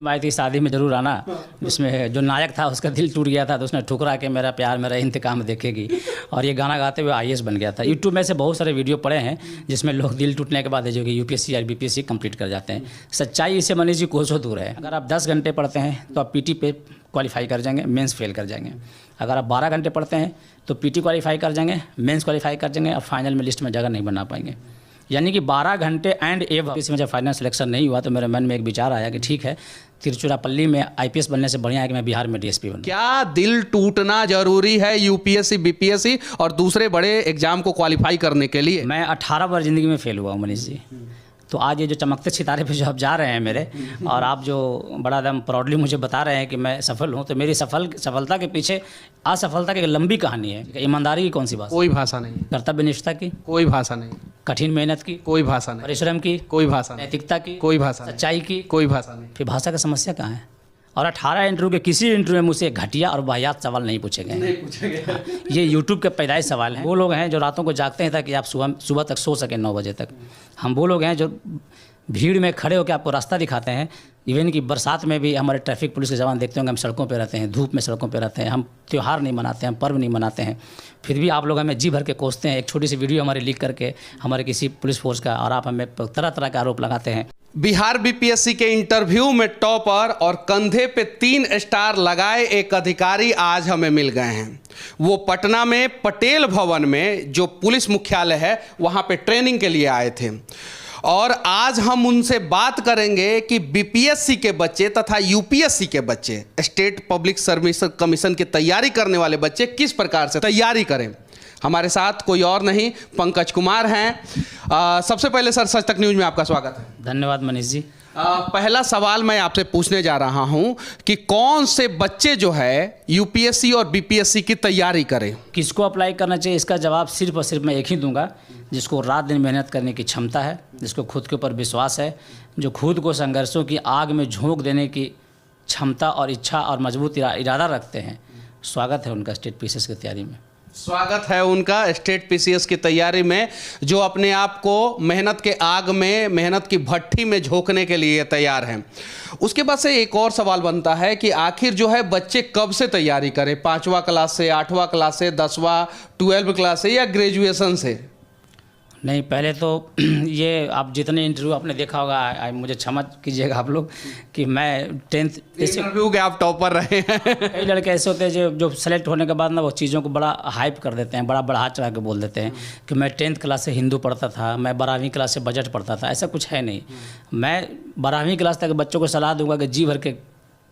आई थी शादी में ज़रूर आना, जिसमें जो नायक था उसका दिल टूट गया था तो उसने ठुकरा के मेरा प्यार मेरा इंतकाम देखेगी, और ये गाना गाते हुए आईएएस बन गया था। यूट्यूब में से बहुत सारे वीडियो पड़े हैं जिसमें लोग दिल टूटने के बाद जो कि यूपीएससी या बीपीएससी कंप्लीट कर जाते हैं। सच्चाई इससे मनीष जी कोसों दूर है। अगर आप 10 घंटे पढ़ते हैं तो आप पीटी पे क्वालिफाई कर जाएंगे, मेंस फेल कर जाएंगे। अगर आप 12 घंटे पढ़ते हैं तो पीटी क्वालिफाई कर जाएंगे, मेंस क्वालिफाई कर जाएंगे, और फाइनल में लिस्ट में जगह नहीं बना पाएंगे। यानी कि 12 घंटे एंड इसमें जब फाइनल सिलेक्शन नहीं हुआ तो मेरे मन में एक विचार आया कि ठीक है, तिरुचिरापल्ली में आईपीएस बनने से बढ़िया है कि मैं बिहार में डीएसपी बनूं। क्या दिल टूटना जरूरी है यूपीएससी बीपीएससी और दूसरे बड़े एग्जाम को क्वालिफाई करने के लिए? मैं 18 बार ज़िंदगी में फेल हुआ हूँ मनीष जी। तो आज ये जो चमकते सितारे पे जो आप जा रहे हैं मेरे, और आप जो बड़ा एकदम प्राउडली मुझे बता रहे हैं कि मैं सफल हूँ, तो मेरी सफलता के पीछे असफलता की एक लंबी कहानी है। ईमानदारी की कौन सी बात? कोई भाषा नहीं। कर्तव्यनिष्ठता की? कोई भाषा नहीं। कठिन मेहनत की? कोई भाषा नहीं। परिश्रम की? कोई भाषा नहीं। नैतिकता की? कोई भाषा नहीं। सच्चाई की? कोई भाषा नहीं। फिर भाषा का समस्या कहाँ है? और 18 इंटरव्यू के किसी इंटरव्यू में मुझसे घटिया और वाहियात सवाल नहीं पूछे गए। ये यूट्यूब के पैदाइश सवाल हैं। वो लोग हैं जो रातों को जागते हैं ताकि आप सुबह तक सो सकें 9 बजे तक। हम वो लोग हैं जो भीड़ में खड़े होकर आपको रास्ता दिखाते हैं। इवन कि बरसात में भी हमारे ट्रैफिक पुलिस के जवान देखते होंगे हम सड़कों पे रहते हैं, धूप में सड़कों पे रहते हैं, हम त्यौहार नहीं मनाते हैं, हम पर्व नहीं मनाते हैं, फिर भी आप लोग हमें जी भर के कोसते हैं। एक छोटी सी वीडियो हमारी लीक करके हमारे किसी पुलिस फोर्स का, और आप हमें तरह तरह का आरोप लगाते हैं। बिहार बीपीएससी के इंटरव्यू में टॉपर और कंधे पे 3 स्टार लगाए एक अधिकारी आज हमें मिल गए हैं। वो पटना में पटेल भवन में जो पुलिस मुख्यालय है वहाँ पे ट्रेनिंग के लिए आए थे, और आज हम उनसे बात करेंगे कि बीपीएससी के बच्चे तथा यूपीएससी के बच्चे, स्टेट पब्लिक सर्विस कमीशन की तैयारी करने वाले बच्चे किस प्रकार से तैयारी करें। हमारे साथ कोई और नहीं, पंकज कुमार हैं। सबसे पहले सर, सच तक न्यूज़ में आपका स्वागत है। धन्यवाद मनीष जी। पहला सवाल मैं आपसे पूछने जा रहा हूं कि कौन से बच्चे जो है यूपीएससी और बीपीएससी की तैयारी करें? किसको अप्लाई करना चाहिए, इसका जवाब सिर्फ और सिर्फ मैं एक ही दूंगा, जिसको रात दिन मेहनत करने की क्षमता है, जिसको खुद के ऊपर विश्वास है, जो खुद को संघर्षों की आग में झोंक देने की क्षमता और इच्छा और मजबूत इरादा रखते हैं। स्वागत है उनका स्टेट पीसीएस की तैयारी में। स्वागत है उनका स्टेट पीसीएस की तैयारी में, जो अपने आप को मेहनत के आग में, मेहनत की भट्ठी में झोंकने के लिए तैयार हैं। उसके बाद से एक और सवाल बनता है कि आखिर जो है बच्चे कब से तैयारी करें? 5वां क्लास से, 8वां क्लास से, 10वां 12वीं क्लास से, या ग्रेजुएशन से? नहीं, पहले तो ये आप जितने इंटरव्यू आपने देखा होगा, मुझे क्षमा कीजिएगा आप लोग कि मैं 10th इंटरव्यू के आप टॉपर रहे हैं। कई लड़के ऐसे होते हैं जो सेलेक्ट होने के बाद ना वो चीज़ों को बड़ा हाइप कर देते हैं, बड़ा बढ़ा चढ़ा के बोल देते हैं कि मैं 10th क्लास से हिंदू पढ़ता था, मैं 12वीं क्लास से बजट पढ़ता था। ऐसा कुछ है नहीं। मैं 12वीं क्लास तक बच्चों को सलाह दूंगा कि जी भर के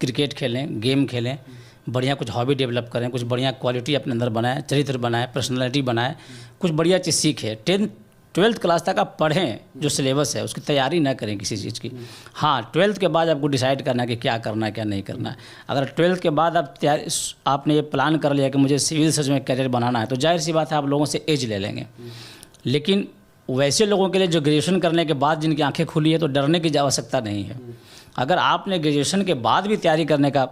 क्रिकेट खेलें, गेम खेलें, बढ़िया कुछ हॉबी डेवलप करें, कुछ बढ़िया क्वालिटी अपने अंदर बनाएं, चरित्र बनाएं, पर्सनैलिटी बनाएं, कुछ बढ़िया चीज़ सीखें। 12th क्लास तक आप पढ़ें, जो सिलेबस है उसकी तैयारी ना करें किसी चीज़ की। हाँ, 12th के बाद आपको डिसाइड करना है कि क्या करना है क्या नहीं करना है। अगर 12th के बाद आपने ये प्लान कर लिया कि मुझे सिविल सर्जन में करियर बनाना है, तो जाहिर सी बात है आप लोगों से एज ले लेंगे। लेकिन वैसे लोगों के लिए जो ग्रेजुएशन करने के बाद जिनकी आंखें खुली है, तो डरने की आवश्यकता नहीं है। अगर आपने ग्रेजुएशन के बाद भी तैयारी करने का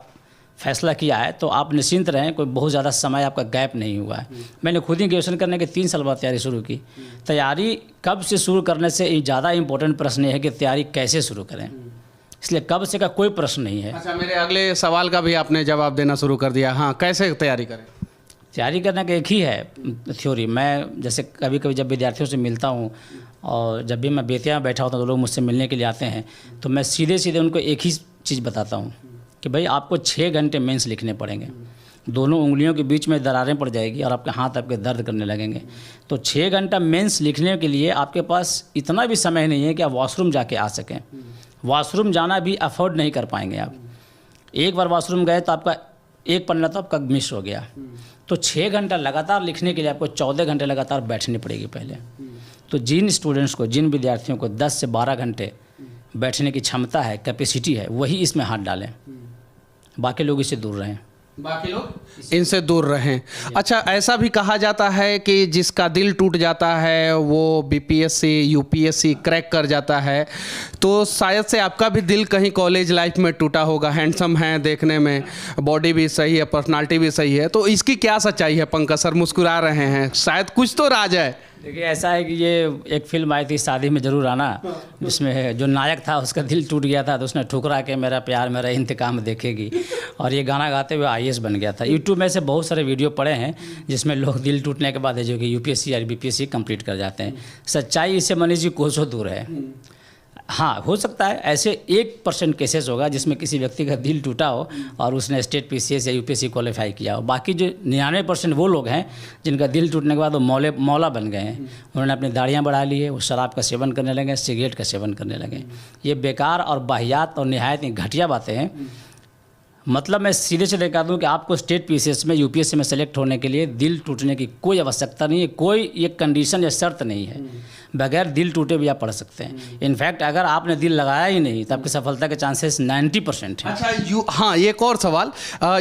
फैसला किया है तो आप निश्चिंत रहें, कोई बहुत ज़्यादा समय आपका गैप नहीं हुआ है। मैंने खुद ही ग्रेजुएशन करने के 3 साल बाद तैयारी शुरू की। तैयारी कब से शुरू करने से ज़्यादा इंपॉर्टेंट प्रश्न है कि तैयारी कैसे शुरू करें, इसलिए कब से का कोई प्रश्न नहीं है। अच्छा, मेरे अगले सवाल का भी आपने जवाब देना शुरू कर दिया। हाँ, कैसे तैयारी करें? तैयारी करने का एक ही है थ्योरी। मैं जैसे कभी कभी जब विद्यार्थियों से मिलता हूँ और जब भी मैं बेतिया में बैठा होता हूँ तो लोग मुझसे मिलने के लिए आते हैं, तो मैं सीधे उनको एक ही चीज़ बताता हूँ कि भाई आपको 6 घंटे मेंस लिखने पड़ेंगे। दोनों उंगलियों के बीच में दरारें पड़ जाएगी और आपके हाथ आपके दर्द करने लगेंगे। तो 6 घंटा मेंस लिखने के लिए आपके पास इतना भी समय नहीं है कि आप वॉशरूम जाके आ सकें। वॉशरूम जाना भी अफोर्ड नहीं कर पाएंगे आप। एक बार वॉशरूम गए तो आपका एक पन्ना तो आपका मिस हो गया। तो 6 घंटा लगातार लिखने के लिए आपको 14 घंटे लगातार बैठनी पड़ेगी पहले। तो जिन स्टूडेंट्स को, जिन विद्यार्थियों को 10 से 12 घंटे बैठने की क्षमता है, कैपेसिटी है, वही इसमें हाथ डालें। बाकी लोग इससे दूर रहें। बाकी लोग इनसे दूर रहें। अच्छा, ऐसा भी कहा जाता है कि जिसका दिल टूट जाता है वो बीपीएससी यूपीएससी क्रैक कर जाता है, तो शायद से आपका भी दिल कहीं कॉलेज लाइफ में टूटा होगा। हैंडसम हैं देखने में, बॉडी भी सही है, पर्सनालिटी भी सही है, तो इसकी क्या सच्चाई है? पंकज सर मुस्कुरा रहे हैं, शायद कुछ तो राज है। देखिए ऐसा है कि ये एक फिल्म आई थी शादी में ज़रूर आना, जिसमें जो नायक था उसका दिल टूट गया था तो उसने ठुकरा के मेरा प्यार मेरा इंतकाम देखेगी, और ये गाना गाते हुए IAS बन गया था। यूट्यूब में से बहुत सारे वीडियो पड़े हैं जिसमें लोग दिल टूटने के बाद है जो कि UPSC या BPSC कंप्लीट कर जाते हैं। सच्चाई इससे मनीष जी कोसों दूर है। हाँ, हो सकता है ऐसे 1% केसेस होगा जिसमें किसी व्यक्ति का दिल टूटा हो और उसने स्टेट PCS या UPSC क्वालिफाई किया हो। बाकी जो 99% वो लोग हैं जिनका दिल टूटने के बाद वो मौला बन गए हैं। उन्होंने अपनी दाढ़ियाँ बढ़ा ली है, वो शराब का सेवन करने लगे, सिगरेट का सेवन करने लगे। ये बेकार और वाहियात और निहायत ही घटिया बातें हैं। मतलब मैं सीधे से दिखा दूं कि आपको स्टेट PCS में UPSC में सेलेक्ट होने के लिए दिल टूटने की कोई आवश्यकता नहीं है, कोई ये कंडीशन या शर्त नहीं है। बगैर दिल टूटे भी आप पढ़ सकते हैं। इनफैक्ट अगर आपने दिल लगाया ही नहीं तो आपकी सफलता के चांसेस 90% हैं। अच्छा, हाँ, एक और सवाल,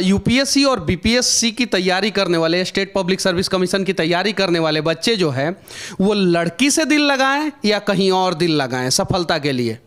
UPSC और BPSC की तैयारी करने वाले, स्टेट पब्लिक सर्विस कमीशन की तैयारी करने वाले बच्चे जो है वो लड़की से दिल लगाएं या कहीं और दिल लगाएं सफलता के लिए?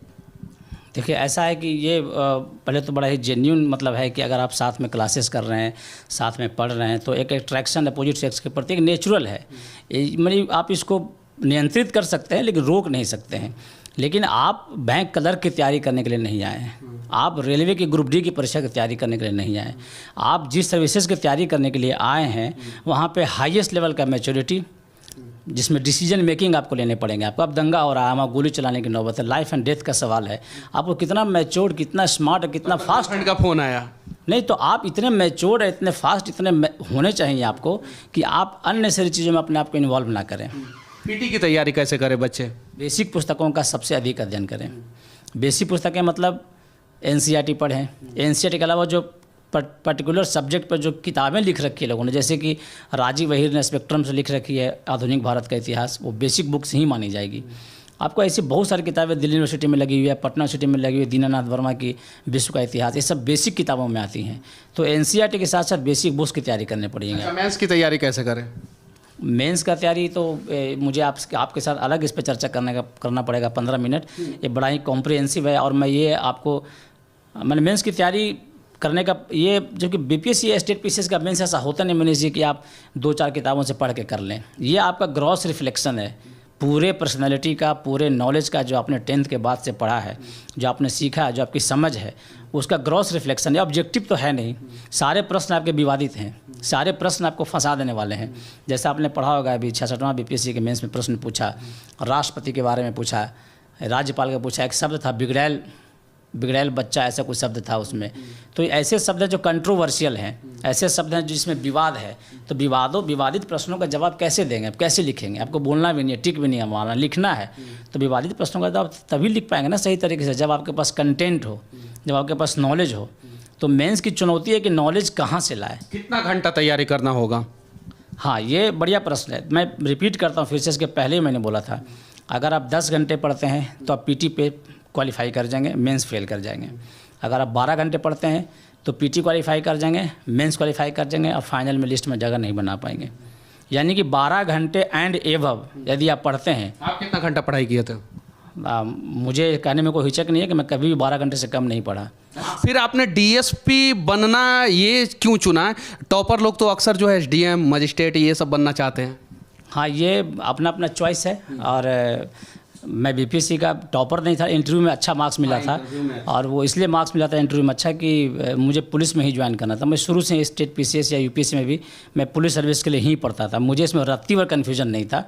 देखिए ऐसा है कि ये पहले तो बड़ा ही जेन्युइन मतलब है कि अगर आप साथ में क्लासेस कर रहे हैं, साथ में पढ़ रहे हैं, तो एक अट्रैक्शन अपोजिट सेक्स के प्रति एक नेचुरल है। मतलब आप इसको नियंत्रित कर सकते हैं लेकिन रोक नहीं सकते हैं। लेकिन आप बैंक क्लर्क की तैयारी करने के लिए नहीं आए हैं, आप रेलवे की ग्रुप D की परीक्षा की तैयारी करने के लिए नहीं आए। आप जिस सर्विसेज की तैयारी करने के लिए आए हैं वहाँ पे हाईएस्ट लेवल का मैच्योरिटी, जिसमें डिसीजन मेकिंग आपको लेने पड़ेंगे। आपको अब दंगा हो रहा है, वहाँ गोली चलाने की नौबत है, लाइफ एंड डेथ का सवाल है। आपको कितना मैच्योर्ड, कितना स्मार्ट, कितना फास्ट। फ्रेंड का फ़ोन आया नहीं तो आप इतने मैच्योर्ड, इतने फास्ट, इतने होने चाहिए आपको कि आप अननेसेसरी चीज़ों में अपने आप को इन्वॉल्व ना करें। PT की तैयारी कैसे करें बच्चे? बेसिक पुस्तकों का सबसे अधिक अध्ययन करें। बेसिक पुस्तकें मतलब NCERT पढ़ें। NCERT के अलावा जो पर्टिकुलर सब्जेक्ट पर जो किताबें लिख रखी है लोगों ने, जैसे कि राजीव वहीर ने स्पेक्ट्रम से लिख रखी है आधुनिक भारत का इतिहास, वो बेसिक बुक्स ही मानी जाएगी। आपको ऐसी बहुत सारी किताबें दिल्ली यूनिवर्सिटी में लगी हुई है, पटना यूनिवर्सिटी में लगी हुई है, दीनानाथ वर्मा की विश्व का इतिहास, ये सब बेसिक किताबों में आती हैं। तो NCERT के साथ साथ बेसिक बुक्स की तैयारी करनी पड़ेगी। मेंस की तैयारी कैसे करें? मेंस का तैयारी तो मुझे आपके साथ अलग इस पर चर्चा करना पड़ेगा 15 मिनट। ये बड़ा ही कॉम्प्रिहेंसिव है और मैं ये आपको मैंने मेंस की तैयारी करने का ये, जो कि BPSC या स्टेट PCS का मेंस ऐसा होता नहीं मनीष जी कि आप 2-4 किताबों से पढ़ के कर लें। ये आपका ग्रॉस रिफ्लेक्शन है पूरे पर्सनालिटी का, पूरे नॉलेज का, जो आपने 10th के बाद से पढ़ा है, जो आपने सीखा है, जो आपकी समझ है, उसका ग्रॉस रिफ्लेक्शन है। ऑब्जेक्टिव तो है नहीं। सारे प्रश्न आपके विवादित हैं, सारे प्रश्न आपको फंसा देने वाले हैं। जैसे आपने पढ़ा होगा अभी 66वां BPSC के मेंस में प्रश्न पूछा, राष्ट्रपति के बारे में पूछा, राज्यपाल का पूछा, एक शब्द था बिगड़ैल बच्चा, ऐसा कुछ शब्द था उसमें। तो ऐसे शब्द हैं जो कंट्रोवर्शियल हैं, ऐसे शब्द हैं जिसमें विवाद है। तो विवादित प्रश्नों का जवाब कैसे देंगे, आप कैसे लिखेंगे? आपको बोलना भी नहीं है, टिक भी नहीं है, मारना लिखना है। तो विवादित प्रश्नों का जवाब तभी लिख पाएंगे ना सही तरीके से, जब आपके पास कंटेंट हो, जब आपके पास नॉलेज हो। तो मेंस की चुनौती है कि नॉलेज कहाँ से लाए। कितना घंटा तैयारी करना होगा? हाँ, ये बढ़िया प्रश्न है। मैं रिपीट करता हूँ फिर से, इसके पहले ही मैंने बोला था, अगर आप 10 घंटे पढ़ते हैं तो आप PT पे क्वालिफाई कर जाएंगे, मेंस फेल कर जाएंगे। अगर आप 12 घंटे पढ़ते हैं तो PT क्वालिफाई कर जाएंगे, मेंस क्वालिफाई कर जाएंगे, और फाइनल में लिस्ट में जगह नहीं बना पाएंगे। यानी कि 12 घंटे एंड एबव यदि आप पढ़ते हैं। आप कितना घंटा पढ़ाई किए थे? मुझे कहने में कोई हिचक नहीं है कि मैं कभी भी 12 घंटे से कम नहीं पढ़ा। फिर आपने DSP बनना ये क्यों चुना? टॉपर लोग तो अक्सर जो है SDM, मजिस्ट्रेट, ये सब बनना चाहते हैं। हाँ, ये अपना अपना चॉइस है। और मैं BPSC का टॉपर नहीं था, इंटरव्यू में अच्छा मार्क्स मिला था, और वो इसलिए मार्क्स मिला था इंटरव्यू में अच्छा कि मुझे पुलिस में ही ज्वाइन करना था। मैं शुरू से स्टेट PCS या UPSC में भी मैं पुलिस सर्विस के लिए ही पढ़ता था। मुझे इसमें रत्ती भर कन्फ्यूजन नहीं था,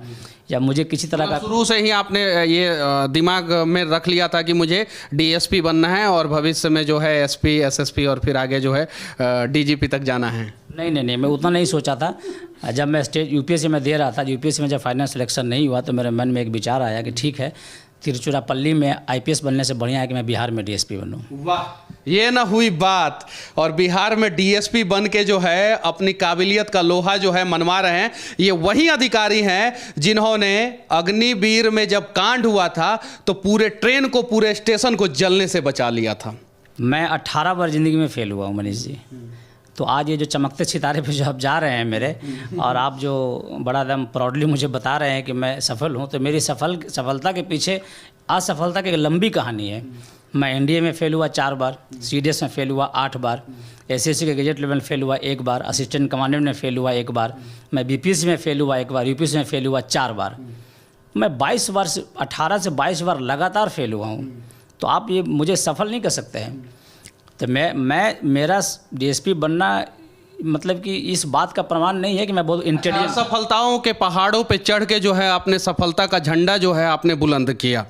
या मुझे किसी तरह का शुरू से ही आपने ये दिमाग में रख लिया था कि मुझे DSP बनना है और भविष्य में जो है SP, SSP और फिर आगे जो है DGP तक जाना है? नहीं, मैं उतना नहीं सोचा था। जब मैं स्टेट UPSC में दे रहा था, UPSC में जब फाइनल सिलेक्शन नहीं हुआ तो मेरे मन में एक विचार आया कि ठीक है, तिरुचिरापल्ली में IPS बनने से बढ़िया है कि मैं बिहार में DSP बनूं। वाह, ये ना हुई बात। और बिहार में DSP बन के जो है अपनी काबिलियत का लोहा जो है मनवा रहे हैं। ये वही अधिकारी हैं जिन्होंने अग्निवीर में जब कांड हुआ था तो पूरे ट्रेन को, पूरे स्टेशन को जलने से बचा लिया था। मैं 18 बार ज़िंदगी में फेल हुआ हूँ मनीष जी। तो आज ये जो चमकते सितारे पे जो आप जा रहे हैं मेरे, और आप जो बड़ा एकदम प्राउडली मुझे बता रहे हैं कि मैं सफल हूँ, तो मेरी सफलता के पीछे असफलता की एक लंबी कहानी है। मैं एनडीए में फेल हुआ 4 बार, सीडीएस में फेल हुआ 8 बार, एसएससी के ग्रेजुएट लेवल में फेल हुआ 1 बार, असिस्टेंट कमांडेंट में फेल हुआ 1 बार, मैं बीपीएससी में फेल हुआ 1 बार, यूपीएससी में फेल हुआ 4 बार। मैं 18 से 22 बार लगातार फेल हुआ हूँ। तो आप ये मुझे सफल नहीं कर सकते हैं। तो मेरा डीएसपी बनना मतलब कि इस बात का प्रमाण नहीं है कि मैं बहुत इंटेलिजेंट। सफलताओं के पहाड़ों पे चढ़ के जो है आपने सफलता का झंडा जो है आपने बुलंद किया।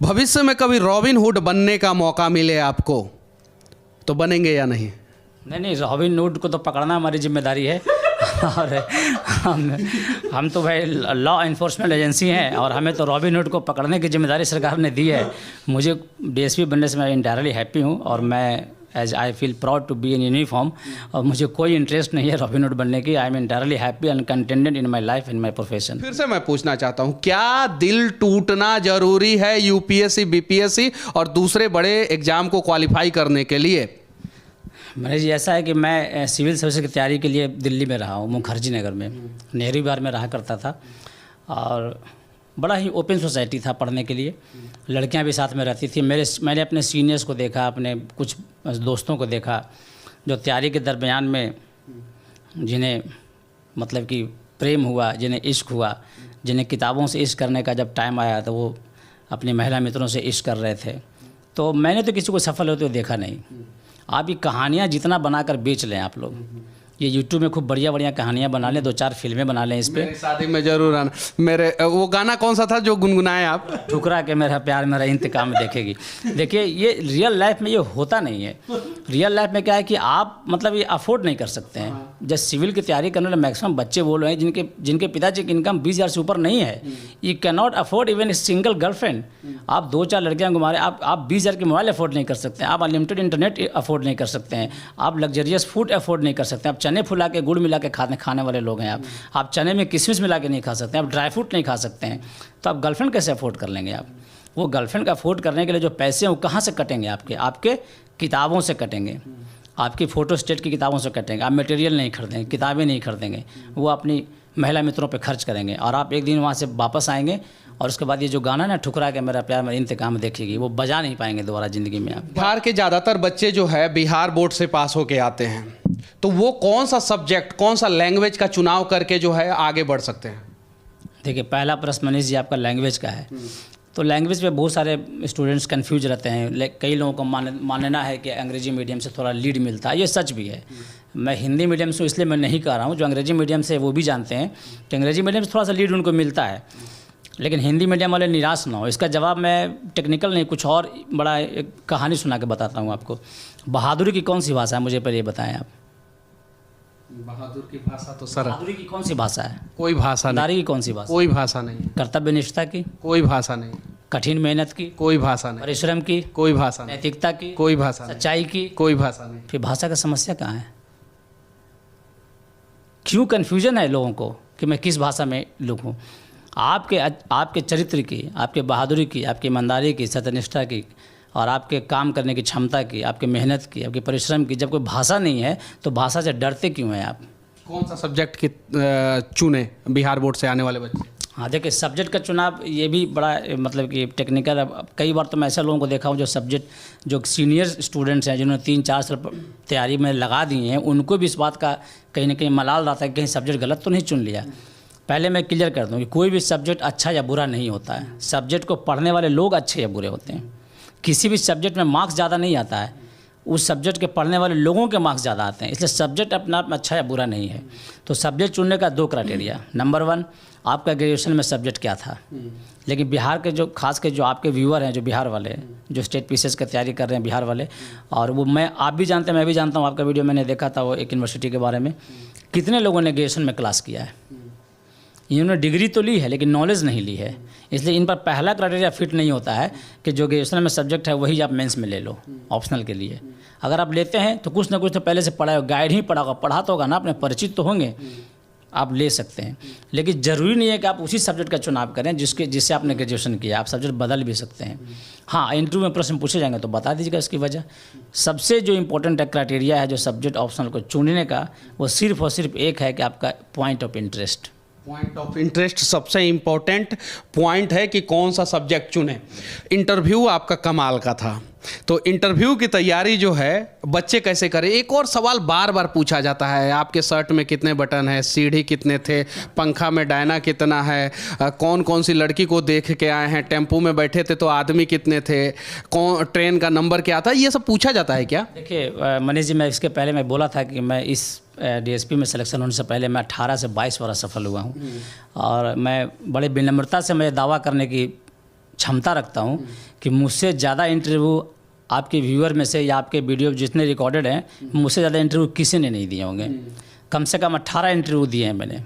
भविष्य में कभी रॉबिन हुड बनने का मौका मिले आपको तो बनेंगे या नहीं? नहीं, रॉबिन हुड को तो पकड़ना हमारी जिम्मेदारी है। और हम तो भाई लॉ इन्फोर्समेंट एजेंसी हैं और हमें तो रॉबिन हुड को पकड़ने की जिम्मेदारी सरकार ने दी है। मुझे डीएसपी बनने से मैं इंटायरली हैप्पी हूँ और मैं as I feel proud to be in uniform. और मुझे कोई इंटरेस्ट नहीं है रॉबिन हुड बनने की। I am entirely happy and contented in my life, in my profession. फिर से मैं पूछना चाहता हूँ, क्या दिल टूटना जरूरी है यूपीएससी, बीपीएससी और दूसरे बड़े एग्जाम को क्वालिफाई करने के लिए? मैंने जी ऐसा है कि मैं सिविल सर्विस की तैयारी के लिए दिल्ली में रहा हूँ, मुखर्जी नगर में, नेहरू विहार में रहा करता था। और बड़ा ही ओपन सोसाइटी था पढ़ने के लिए, लड़कियां भी साथ में रहती थी। मैंने अपने सीनियर्स को देखा, अपने कुछ दोस्तों को देखा जो तैयारी के दरमियान में जिन्हें मतलब कि प्रेम हुआ, जिन्हें इश्क हुआ, जिन्हें किताबों से इश्क करने का जब टाइम आया तो वो अपनी महिला मित्रों से इश्क कर रहे थे। तो मैंने तो किसी को सफल होते हुए देखा नहीं। आप ये कहानियाँ जितना बनाकर बेच लें आप लोग, ये यूट्यूब में खूब बढ़िया कहानियाँ बना लें, 2-4 फिल्में बना लें इस पर। शादी में जरूर आना। मेरे वो गाना कौन सा था जो गुनगुनाए आप? ठुकरा के मेरा प्यार मेरा इंतकाम देखेगी। देखिए ये रियल लाइफ में ये होता नहीं है। रियल लाइफ में क्या है कि आप मतलब ये अफोर्ड नहीं कर सकते हैं। जब सिविल की तैयारी करने वाले मैक्सिमम बच्चे वो लोग हैं जिनके पिताजी की इनकम 20,000 से ऊपर नहीं है। You can not afford even a single girlfriend. आप 2-4 लड़कियाँ घुमा रहे, आप 20,000 की मोबाइल अफोर्ड नहीं कर सकते हैं, आप अनलिमिटेड इंटरनेट अफोर्ड नहीं कर सकते हैं, आप लग्जरियस फूड अफोर्ड नहीं कर सकते, आप चने फुला के गुड़ मिला के खाने वाले लोग हैं आप चने में किशमिश मिला के नहीं खा सकते, आप ड्राई फ्रूट नहीं खा सकते हैं। तो आप गर्लफ्रेंड कैसे अफोर्ड कर लेंगे? आप वो गर्लफ्रेंड का अफोर्ड करने के लिए जो पैसे हैं वो कहाँ से कटेंगे? आपके किताबों से कटेंगे, आपकी फ़ोटो स्टेट की किताबों से कटेंगे। आप मटेरियल नहीं खरीदेंगे, किताबें नहीं खरीदेंगे, वो अपनी महिला मित्रों पे खर्च करेंगे। और आप एक दिन वहाँ से वापस आएंगे और उसके बाद ये जो गाना ना ठुकरा के मेरा प्यार मेरा इंतकाम देखेगी, वो बजा नहीं पाएंगे दोबारा ज़िंदगी में। आप बिहार के ज़्यादातर बच्चे जो है बिहार बोर्ड से पास होके आते हैं, तो वो कौन सा सब्जेक्ट, कौन सा लैंग्वेज का चुनाव करके जो है आगे बढ़ सकते हैं? देखिए पहला प्रश्न मनीष जी आपका लैंग्वेज का है। तो लैंग्वेज पे बहुत सारे स्टूडेंट्स कंफ्यूज रहते हैं। कई लोगों को मानना है कि अंग्रेजी मीडियम से थोड़ा लीड मिलता है, ये सच भी है। मैं हिंदी मीडियम से इसलिए मैं नहीं कह रहा हूँ, जो अंग्रेजी मीडियम से वो भी जानते हैं कि अंग्रेजी मीडियम से थोड़ा सा लीड उनको मिलता है, लेकिन हिंदी मीडियम वाले निराश ना हो। इसका जवाब मैं टेक्निकल नहीं, कुछ और बड़ा एक कहानी सुना के बताता हूँ आपको। बहादुरी की कौन सी भाषा है, मुझे पहले ये बताएं आप। बहादुर की भाषा तो सर, बहादुरी की कौन सी भाषा है? कोई भाषा नहीं। दारी की कौन सी भाषा? कोई भाषा नहीं। कर्तव्यनिष्ठा की? कोई भाषा नहीं। कठिन मेहनत की? कोई भाषा नहीं। परिश्रम की? कोई भाषा नहीं। नैतिकता की? कोई भाषा नहीं। सच्चाई की? कोई भाषा नहीं। फिर भाषा का समस्या कहाँ है? क्यों कन्फ्यूजन है लोगों को कि मैं किस भाषा में लिखूँ? आपके चरित्र की, आपके बहादुरी की, आपकी ईमानदारी की, सत्यनिष्ठा की और आपके काम करने की क्षमता की, आपकी मेहनत की, आपके परिश्रम की, जब कोई भाषा नहीं है तो भाषा से डरते क्यों हैं आप? कौन सा सब्जेक्ट की चुने बिहार बोर्ड से आने वाले बच्चे? हाँ देखिए, सब्जेक्ट का चुनाव ये भी बड़ा मतलब कि टेक्निकल है। कई बार तो मैं ऐसे लोगों को देखा हूँ जो सीनियर स्टूडेंट्स हैं, जिन्होंने 3-4 साल तैयारी में लगा दी हैं, उनको भी इस बात का कहीं ना कहीं मलाल रहता है कि कहीं सब्जेक्ट गलत तो नहीं चुन लिया। पहले मैं क्लियर कर दूँ कि कोई भी सब्जेक्ट अच्छा या बुरा नहीं होता है। सब्जेक्ट को पढ़ने वाले लोग अच्छे या बुरे होते हैं। किसी भी सब्जेक्ट में मार्क्स ज़्यादा नहीं आता है, उस सब्जेक्ट के पढ़ने वाले लोगों के मार्क्स ज़्यादा आते हैं। इसलिए सब्जेक्ट अपने आप में अच्छा या बुरा नहीं है। तो सब्जेक्ट चुनने का 2 क्राइटेरिया। नंबर 1, आपका ग्रेजुएशन में सब्जेक्ट क्या था। लेकिन बिहार के जो खास के जो आपके व्यूअर हैं, जो बिहार वाले, जो स्टेट पीसीएस की तैयारी कर रहे हैं बिहार वाले, और वो आप भी जानते हैं, मैं भी जानता हूँ, आपका वीडियो मैंने देखा था वो एक यूनिवर्सिटी के बारे में। कितने लोगों ने ग्रेजुएशन में क्लास किया है? इन्होंने डिग्री तो ली है लेकिन नॉलेज नहीं ली है। इसलिए इन पर पहला क्राइटेरिया फिट नहीं होता है कि जो ग्रेजुएशन में सब्जेक्ट है वही आप मेंस में ले लो ऑप्शनल के लिए। अगर आप लेते हैं तो कुछ ना कुछ तो पहले से पढ़ा है, गाइड ही पढ़ा तो होगा ना, अपने परिचित तो होंगे, आप ले सकते हैं। लेकिन ज़रूरी नहीं है कि आप उसी सब्जेक्ट का चुनाव करें जिससे आपने ग्रेजुएशन किया। आप सब्जेक्ट बदल भी सकते हैं। हाँ, इंटरव्यू में प्रश्न पूछे जाएंगे तो बता दीजिएगा इसकी वजह। सबसे जो इम्पोर्टेंट क्राइटेरिया है जो सब्जेक्ट ऑप्शनल को चुनने का, वो सिर्फ और सिर्फ एक है कि आपका point of interest. Point of interest सबसे इम्पोर्टेंट पॉइंट है कि कौन सा सब्जेक्ट चुने। इंटरव्यू आपका कमाल का था, तो इंटरव्यू की तैयारी जो है बच्चे कैसे करें। एक और सवाल बार बार पूछा जाता है, आपके शर्ट में कितने बटन है, सीढ़ी कितने थे, पंखा में डायना कितना है, कौन कौन सी लड़की को देख के आए हैं, टेम्पो में बैठे थे तो आदमी कितने थे, कौन ट्रेन का नंबर क्या था, ये सब पूछा जाता है क्या? देखिए मनीष जी, मैं इसके पहले मैं बोला था कि मैं इस डीएसपी में सिलेक्शन होने से पहले मैं 18 से 22 वर्ष सफल हुआ हूँ और मैं बड़े विनम्रता से मैं दावा करने की क्षमता रखता हूँ कि मुझसे ज़्यादा इंटरव्यू आपके व्यूअर में से या आपके वीडियो जितने रिकॉर्डेड हैं, मुझसे ज़्यादा इंटरव्यू किसी ने नहीं दिए होंगे। कम से कम 18 इंटरव्यू दिए हैं मैंने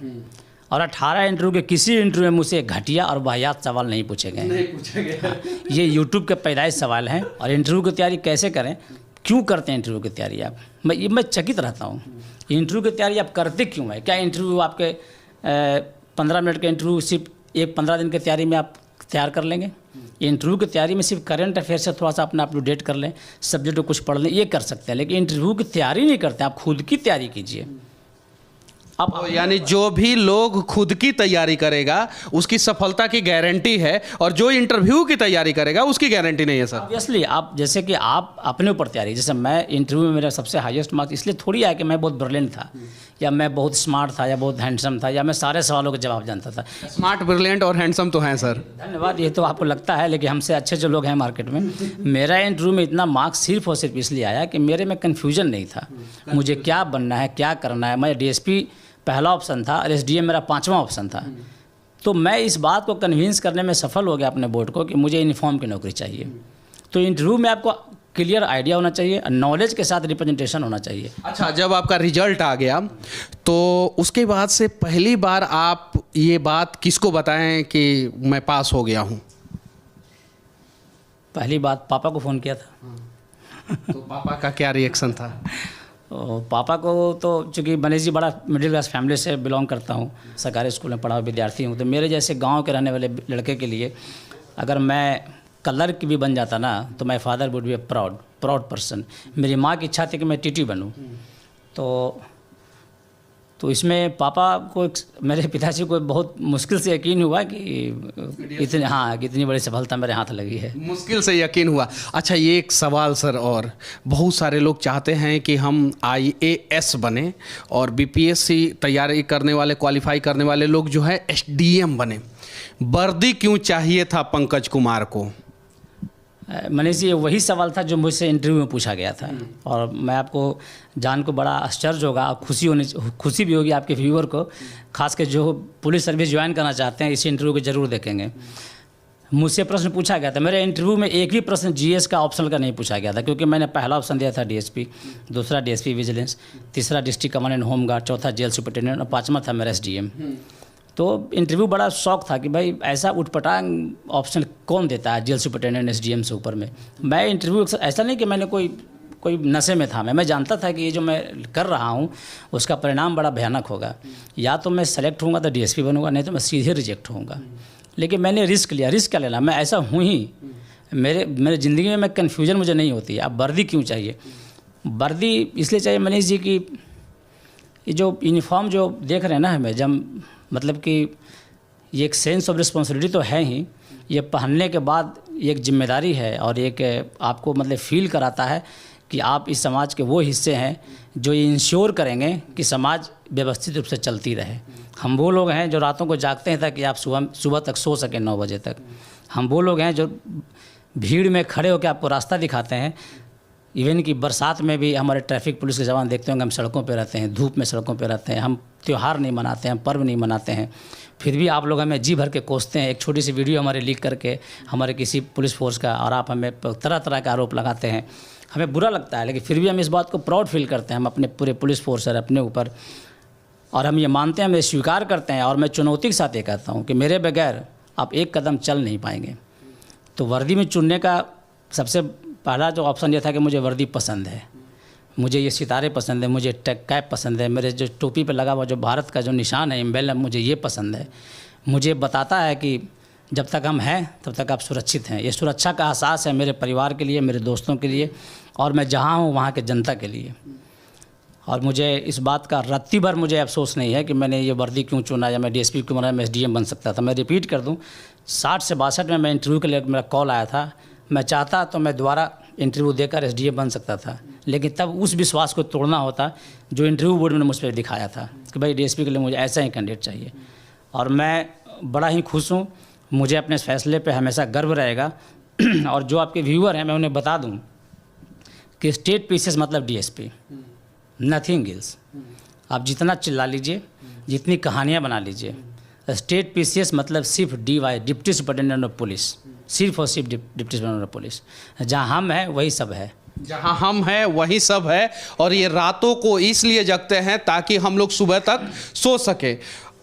और 18 इंटरव्यू के किसी इंटरव्यू में मुझसे घटिया और वाहियात सवाल नहीं पूछे गए। ये यूट्यूब के पैदाइश सवाल हैं। और इंटरव्यू की तैयारी कैसे करें, क्यों करते हैं इंटरव्यू की तैयारी आप, मैं चकित रहता हूँ। इंटरव्यू की तैयारी आप करते क्यों है? क्या इंटरव्यू आपके 15 मिनट के इंटरव्यू सिर्फ 15 दिन की तैयारी में आप तैयार कर लेंगे? इंटरव्यू की तैयारी में सिर्फ करंट अफेयर से थोड़ा सा अपना अप टू डेट कर लें, सब्जेक्ट को कुछ पढ़ लें, ये कर सकते हैं। लेकिन इंटरव्यू की तैयारी नहीं करते, आप खुद की तैयारी कीजिए। अब यानी जो भी लोग खुद की तैयारी करेगा उसकी सफलता की गारंटी है और जो इंटरव्यू की तैयारी करेगा उसकी गारंटी नहीं है सर। ऑब्वियसली आप जैसे कि आप अपने ऊपर तैयारी, जैसे मैं इंटरव्यू में मेरा सबसे हाईएस्ट मार्क्स इसलिए थोड़ी आया कि मैं बहुत ब्रिलियंट था या मैं बहुत स्मार्ट था या बहुत हैंडसम था या मैं सारे सवालों के जवाब जानता था। स्मार्ट, ब्रिलियंट और हैंडसम तो हैं सर। धन्यवाद, ये तो आपको लगता है, लेकिन हमसे अच्छे जो लोग हैं मार्केट में। मेरा इंटरव्यू में इतना मार्क्स सिर्फ और सिर्फ इसलिए आया कि मेरे में कन्फ्यूजन नहीं था, मुझे क्या बनना है, क्या करना है। मैं डीएसपी पहला ऑप्शन था और एसडीएम मेरा 5वां ऑप्शन था। तो मैं इस बात को कन्विंस करने में सफल हो गया अपने बोर्ड को कि मुझे यूनिफॉर्म की नौकरी चाहिए। तो इंटरव्यू में आपको क्लियर आइडिया होना चाहिए, नॉलेज के साथ रिप्रेजेंटेशन होना चाहिए। अच्छा, जब आपका रिजल्ट आ गया तो उसके बाद से पहली बार आप ये बात किसको बताएं कि मैं पास हो गया हूँ? पहली बात पापा को फ़ोन किया था। तो पापा का क्या रिएक्शन था? पापा को तो चूँकि मनीष जी बड़ा मिडिल क्लास फैमिली से बिलोंग करता हूँ, सरकारी स्कूल में पढ़ा हुआ विद्यार्थी हूँ, तो मेरे जैसे गांव के रहने वाले लड़के के लिए अगर मैं क्लर्क भी बन जाता ना तो my father would be A proud person. मेरी माँ की इच्छा थी कि मैं टीटी बनूँ। तो इसमें पापा को, मेरे पिताजी को बहुत मुश्किल से यकीन हुआ कि इतनी बड़ी सफलता मेरे हाथ लगी है। मुश्किल से यकीन हुआ। अच्छा, ये एक सवाल सर, और बहुत सारे लोग चाहते हैं कि हम IAS बने और बीपीएससी तैयारी करने वाले, क्वालिफाई करने वाले लोग जो है SDM बने। वर्दी क्यों चाहिए था पंकज कुमार को? मनीष जी, वही सवाल था जो मुझसे इंटरव्यू में पूछा गया था और मैं आपको जान को बड़ा आश्चर्य होगा, खुशी भी होगी आपके व्यूअर को, खास कर जो पुलिस सर्विस ज्वाइन करना चाहते हैं, इस इंटरव्यू को जरूर देखेंगे। मुझसे प्रश्न पूछा गया था, मेरे इंटरव्यू में एक भी प्रश्न GS का ऑप्शनल का नहीं पूछा गया था, क्योंकि मैंने पहला ऑप्शन दिया था DSP, दूसरा DSP विजिलेंस, तीसरा डिस्ट्रिक्ट कमांड एंड होमगार्ड, चौथा जेल सुपरिटेंडेंट और 5वां था मेरा SDM। तो इंटरव्यू बड़ा शौक था कि भाई ऐसा उठपटांग ऑप्शन कौन देता है जेल सुपरिटेंडेंट SDM से ऊपर में। मैं इंटरव्यू ऐसा नहीं कि मैंने कोई नशे में था, मैं जानता था कि ये जो मैं कर रहा हूँ उसका परिणाम बड़ा भयानक होगा। या तो मैं सेलेक्ट होऊंगा तो DSP बनूंगा, नहीं तो मैं सीधे रिजेक्ट होऊंगा। लेकिन मैंने रिस्क लिया। रिस्क क्या लेना, मैं ऐसा हूँ ही, मेरे ज़िंदगी में मैं कन्फ्यूजन मुझे नहीं होती। अब वर्दी क्यों चाहिए? वर्दी इसलिए चाहिए मनीष जी कि ये जो यूनिफॉर्म जो देख रहे हैं ना हमें, जब मतलब कि ये एक सेंस ऑफ रिस्पॉन्सिबिलिटी तो है ही, ये पहनने के बाद ये एक जिम्मेदारी है और एक आपको मतलब फील कराता है कि आप इस समाज के वो हिस्से हैं जो ये इंश्योर करेंगे कि समाज व्यवस्थित रूप से चलती रहे। हम वो लोग हैं जो रातों को जागते हैं ताकि आप सुबह तक सो सकें 9 बजे तक। हम वो लोग हैं जो भीड़ में खड़े होकर आपको रास्ता दिखाते हैं। इवन कि बरसात में भी हमारे ट्रैफिक पुलिस के जवान देखते होंगे, हम सड़कों पे रहते हैं, धूप में सड़कों पे रहते हैं, हम त्यौहार नहीं मनाते हैं, हम पर्व नहीं मनाते हैं, फिर भी आप लोग हमें जी भर के कोसते हैं। एक छोटी सी वीडियो हमारे लीक करके हमारे किसी पुलिस फोर्स का, और आप हमें तरह तरह के आरोप लगाते हैं। हमें बुरा लगता है, लेकिन फिर भी हम इस बात को प्राउड फील करते हैं हम अपने पूरे पुलिस फोर्स और अपने ऊपर, और हम ये मानते हैं, हम ये स्वीकार करते हैं। और मैं चुनौती के साथ ये कहता हूँ कि मेरे बगैर आप एक कदम चल नहीं पाएंगे। तो वर्दी में चुनने का सबसे पहला जो ऑप्शन ये था कि मुझे वर्दी पसंद है, मुझे ये सितारे पसंद है, मुझे टैग कैप पसंद है, मेरे जो टोपी पे लगा हुआ जो भारत का जो निशान है, एम्बेलम, मुझे ये पसंद है। मुझे बताता है कि जब तक हम हैं तब तक आप सुरक्षित हैं। ये सुरक्षा का एहसास है मेरे परिवार के लिए, मेरे दोस्तों के लिए, और मैं जहाँ हूँ वहाँ के जनता के लिए। और मुझे इस बात का रत्ती भर मुझे अफसोस नहीं है कि मैंने ये वर्दी क्यों चुना या मैं DSP क्यों बना, मैं SDM बन सकता था। मैं रिपीट कर दूँ, 60 से 62 में मैं इंटरव्यू के लिए मेरा कॉल आया था। मैं चाहता तो मैं दोबारा इंटरव्यू देकर एसडीएम बन सकता था, लेकिन तब उस विश्वास को तोड़ना होता जो इंटरव्यू बोर्ड में मुझ पर दिखाया था कि भाई डीएसपी के लिए मुझे ऐसा ही कैंडिडेट चाहिए। और मैं बड़ा ही खुश हूँ, मुझे अपने इस फैसले पे हमेशा गर्व रहेगा। और जो आपके व्यूअर हैं, मैं उन्हें बता दूँ कि स्टेट पीसीएस मतलब डीएसपी, नथिंग एल्स। आप जितना चिल्ला लीजिए, जितनी कहानियाँ बना लीजिए, स्टेट पीसीएस मतलब सिर्फ DY, deputy superintendent of police, सिर्फ और सिर्फ डिप्टी सुपरिटेंडेंट ऑफ पुलिस। जहाँ हम हैं वही सब है, जहाँ हम हैं वही सब है। और ये रातों को इसलिए जगते हैं ताकि हम लोग सुबह तक सो सके।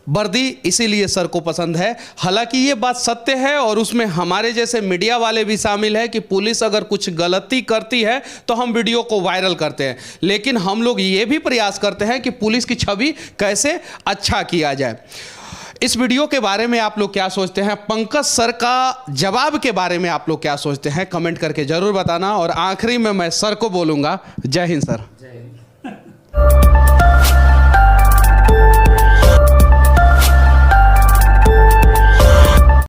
वर्दी इसीलिए सर को पसंद है। हालांकि ये बात सत्य है और उसमें हमारे जैसे मीडिया वाले भी शामिल है कि पुलिस अगर कुछ गलती करती है तो हम वीडियो को वायरल करते हैं, लेकिन हम लोग ये भी प्रयास करते हैं कि पुलिस की छवि कैसे अच्छा किया जाए। इस वीडियो के बारे में आप लोग क्या सोचते हैं? पंकज सर का जवाब के बारे में आप लोग क्या सोचते हैं? कमेंट करके जरूर बताना। और आखिरी में मैं सर को बोलूँगा, जय हिंद सर। जय हिंद।